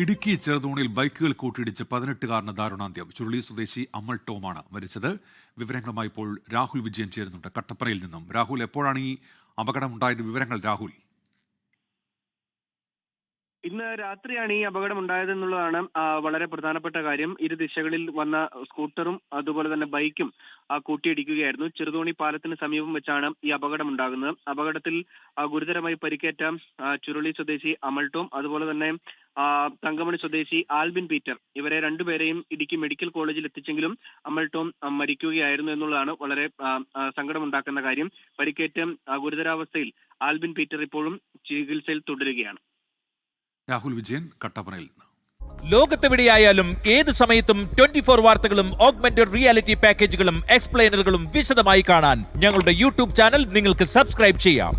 ഇടുക്കി ചെറുതോണിയിൽ ബൈക്കുകൾ കൂട്ടിയിടിച്ച് 18-കാരന് ദാരുണാന്ത്യം. ചുരുളി സ്വദേശി അമൽ ടോമാണ് മരിച്ചത്. വിവരങ്ങളുമായി ഇപ്പോൾ രാഹുൽ വിജയൻ ചേരുന്നുണ്ട് കട്ടപ്പനയിൽ നിന്നും. രാഹുൽ, എപ്പോഴാണ് ഈ അപകടം ഉണ്ടായത്? വിവരങ്ങൾ രാഹുൽ. ഇന്ന് രാത്രിയാണ് ഈ അപകടം ഉണ്ടായതെന്നുള്ളതാണ് വളരെ പ്രധാനപ്പെട്ട കാര്യം. ഇരു ദിശകളിൽ വന്ന സ്കൂട്ടറും അതുപോലെ തന്നെ ബൈക്കും കൂട്ടിയിടിക്കുകയായിരുന്നു. ചെറുതോണി പാലത്തിന് സമീപം വെച്ചാണ് ഈ അപകടം ഉണ്ടാകുന്നത്. അപകടത്തിൽ ഗുരുതരമായി പരിക്കേറ്റ ചുരുളി സ്വദേശി അമൽ ടോം, അതുപോലെ തന്നെ തങ്കമണി സ്വദേശി ആൽബിൻ പീറ്റർ, ഇവരെ രണ്ടുപേരെയും ഇടുക്കി മെഡിക്കൽ കോളേജിൽ എത്തിച്ചെങ്കിലും അമൽ ടോം മരിക്കുകയായിരുന്നു എന്നുള്ളതാണ് വളരെ സങ്കടമുണ്ടാക്കുന്ന കാര്യം. പരിക്കേറ്റ ഗുരുതരാവസ്ഥയിൽ ആൽബിൻ പീറ്റർ ഇപ്പോഴും ചികിത്സയിൽ തുടരുകയാണ്. രാഹുൽ വിജയൻ, കട്ടപ്പനയിൽ നിന്ന്. ലോകത്തെവിടെയായാലും ഏത് സമയത്തും 24 വാർത്തകളും ഓഗ്മെന്റഡ് റിയാലിറ്റി പാക്കേജുകളും എക്സ്പ്ലെയിനറുകളും വിശദമായി കാണാൻ ഞങ്ങളുടെ യൂട്യൂബ് ചാനൽ നിങ്ങൾക്ക് സബ്സ്ക്രൈബ് ചെയ്യാം.